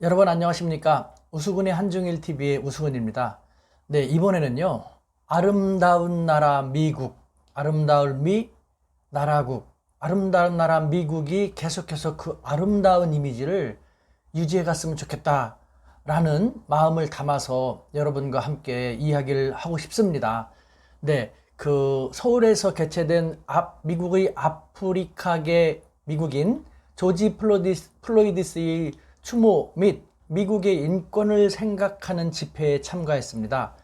여러분 안녕하십니까? 우수근의 한중일 TV의 우수근입니다. 네, 이번에는요. 아름다운 나라 미국, 아름다운 나라국, 아름다운 나라 미국이 계속해서 그 아름다운 이미지를 유지해 갔으면 좋겠다 라는 마음을 담아서 여러분과 함께 이야기를 하고 싶습니다. 네, 그 서울에서 개최된 미국의 아프리카계 미국인 조지 플로이디스의 추모 및 미국의 인권을 생각하는 집회에 참가했습니다.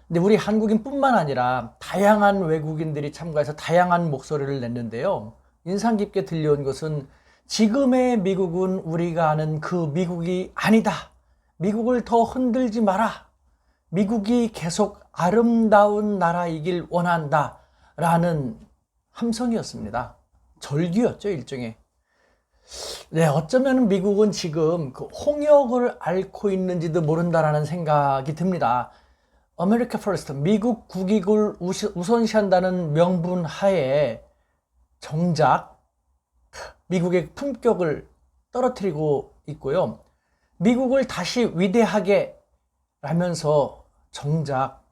근데 우리 한국인뿐만 아니라 다양한 외국인들이 참가해서 다양한 목소리를 냈는데요. 인상 깊게 들려온 것은 지금의 미국은 우리가 아는 그 미국이 아니다. 미국을 더 흔들지 마라. 미국이 계속 아름다운 나라이길 원한다. 라는 함성이었습니다. 절규였죠, 일종의. 네, 어쩌면 미국은 지금 그 홍역을 앓고 있는지도 모른다라는 생각이 듭니다. 아메리카 퍼스트, 미국 국익을 우선시한다는 명분 하에 정작 미국의 품격을 떨어뜨리고 있고요. 미국을 다시 위대하게 라면서 정작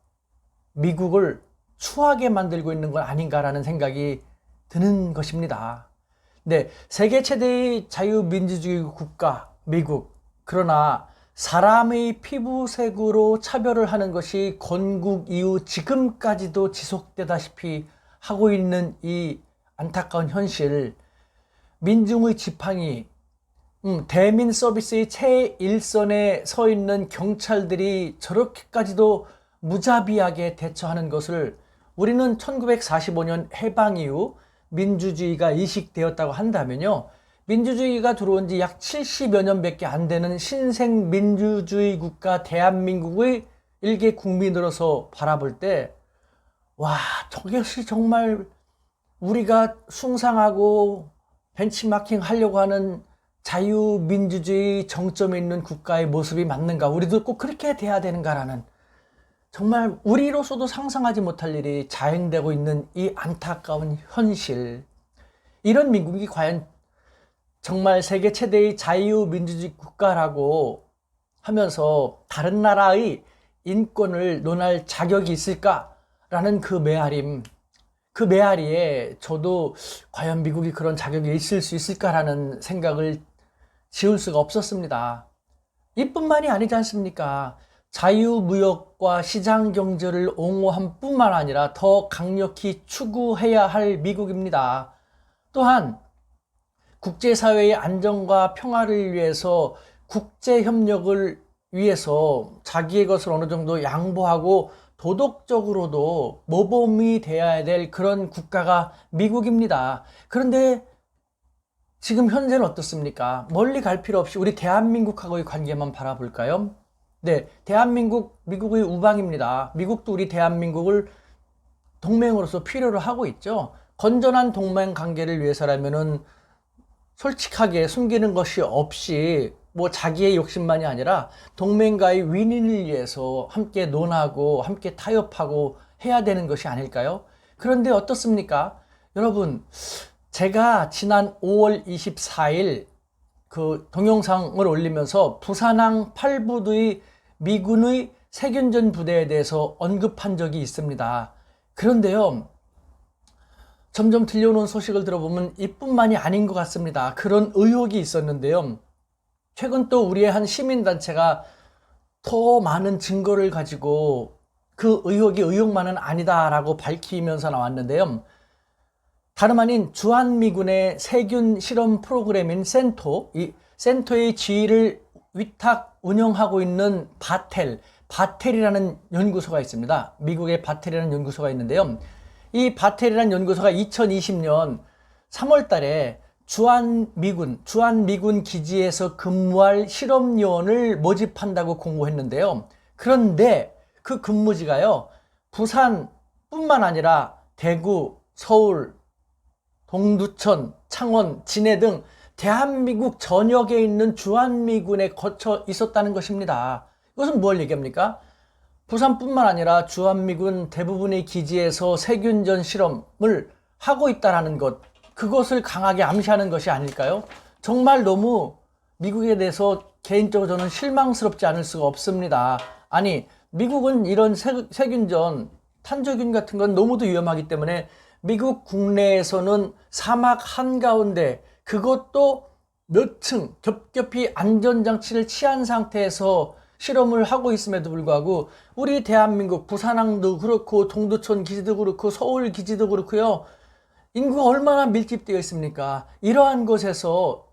미국을 추하게 만들고 있는 건 아닌가라는 생각이 드는 것입니다. 네, 세계 최대의 자유민주주의 국가 미국. 그러나 사람의 피부색으로 차별을 하는 것이 건국 이후 지금까지도 지속되다시피 하고 있는 이 안타까운 현실. 민중의 지팡이, 대민 서비스의 최일선에 서 있는 경찰들이 저렇게까지도 무자비하게 대처하는 것을 우리는 1945년 해방 이후 민주주의가 이식되었다고 한다면요. 민주주의가 들어온 지 약 70여 년밖에 안 되는 신생 민주주의 국가 대한민국의 일개 국민으로서 바라볼 때, 와, 저것이 정말 우리가 숭상하고 벤치마킹 하려고 하는 자유민주주의 정점에 있는 국가의 모습이 맞는가? 우리도 꼭 그렇게 돼야 되는가라는 정말 우리로서도 상상하지 못할 일이 자행되고 있는 이 안타까운 현실. 이런 미국이 과연 정말 세계 최대의 자유민주주의 국가라고 하면서 다른 나라의 인권을 논할 자격이 있을까라는 그 메아림, 그 메아리에 저도 과연 미국이 그런 자격이 있을 수 있을까라는 생각을 지울 수가 없었습니다. 이뿐만이 아니지 않습니까? 자유무역과 시장경제를 옹호함 뿐만 아니라 더 강력히 추구해야 할 미국입니다. 또한 국제사회의 안정과 평화를 위해서 국제협력을 위해서 자기의 것을 어느 정도 양보하고 도덕적으로도 모범이 되어야 될 그런 국가가 미국입니다. 그런데 지금 현재는 어떻습니까? 멀리 갈 필요 없이 우리 대한민국하고의 관계만 바라볼까요? 네, 대한민국, 미국의 우방입니다. 미국도 우리 대한민국을 동맹으로서 필요로 하고 있죠. 건전한 동맹 관계를 위해서라면은 솔직하게 숨기는 것이 없이 뭐 자기의 욕심만이 아니라 동맹과의 윈윈을 위해서 함께 논하고 함께 타협하고 해야 되는 것이 아닐까요? 그런데 어떻습니까? 여러분, 제가 지난 5월 24일 그 동영상을 올리면서 부산항 8부대의 미군의 세균전 부대에 대해서 언급한 적이 있습니다. 그런데요, 점점 들려오는 소식을 들어보면 이뿐만이 아닌 것 같습니다. 그런 의혹이 있었는데요. 최근 또 우리의 한 시민단체가 더 많은 증거를 가지고 그 의혹이 의혹만은 아니다라고 밝히면서 나왔는데요. 다름 아닌 주한미군의 세균 실험 프로그램인 센토, 이 센토의 지휘를 위탁 운영하고 있는 바텔이라는 연구소가 있습니다. 미국의 바텔이라는 연구소가 있는데요. 이 바텔이라는 연구소가 2020년 3월 달에 주한미군 기지에서 근무할 실험요원을 모집한다고 공고했는데요. 그런데 그 근무지가요, 부산뿐만 아니라 대구, 서울, 동두천, 창원, 진해 등 대한민국 전역에 있는 주한미군에 거쳐 있었다는 것입니다. 이것은 뭘 얘기합니까? 부산뿐만 아니라 주한미군 대부분의 기지에서 세균전 실험을 하고 있다는 것, 그것을 강하게 암시하는 것이 아닐까요? 정말 너무 미국에 대해서 개인적으로 저는 실망스럽지 않을 수가 없습니다. 아니, 미국은 이런 세균전, 탄저균 같은 건 너무도 위험하기 때문에 미국 국내에서는 사막 한가운데 그것도 몇 층 겹겹이 안전장치를 취한 상태에서 실험을 하고 있음에도 불구하고 우리 대한민국 부산항도 그렇고 동두천 기지도 그렇고 서울 기지도 그렇고요. 인구가 얼마나 밀집되어 있습니까? 이러한 곳에서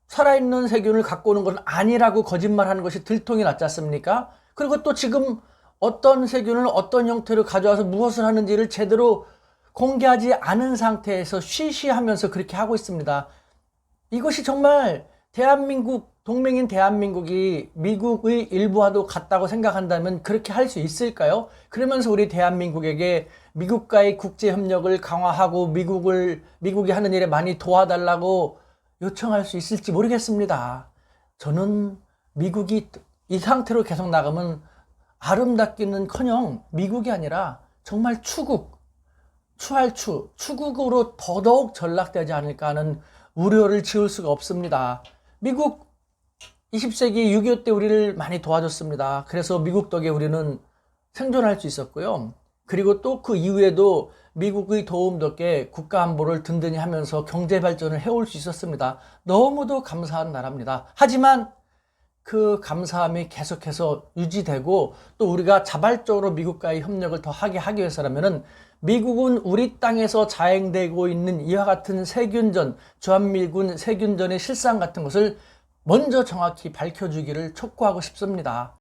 살아있는 세균을 갖고 오는 건 아니라고 거짓말하는 것이 들통이 났지 않습니까? 그리고 또 지금 어떤 세균을 어떤 형태로 가져와서 무엇을 하는지를 제대로 공개하지 않은 상태에서 쉬쉬하면서 그렇게 하고 있습니다. 이것이 정말 대한민국, 동맹인 대한민국이 미국의 일부와도 같다고 생각한다면 그렇게 할 수 있을까요? 그러면서 우리 대한민국에게 미국과의 국제협력을 강화하고 미국이 하는 일에 많이 도와달라고 요청할 수 있을지 모르겠습니다. 저는 미국이 이 상태로 계속 나가면 아름답기는커녕 미국이 아니라 정말 추국으로 더더욱 전락되지 않을까 하는 우려를 지울 수가 없습니다. 미국 20세기 6.25 때 우리를 많이 도와줬습니다. 그래서 미국 덕에 우리는 생존할 수 있었고요. 그리고 또 그 이후에도 미국의 도움 덕에 국가 안보를 든든히 하면서 경제 발전을 해올 수 있었습니다. 너무도 감사한 나라입니다. 하지만 그 감사함이 계속해서 유지되고 또 우리가 자발적으로 미국과의 협력을 더 하기 위해서라면은 미국은 우리 땅에서 자행되고 있는 이와 같은 세균전, 주한미군 세균전의 실상 같은 것을 먼저 정확히 밝혀주기를 촉구하고 싶습니다.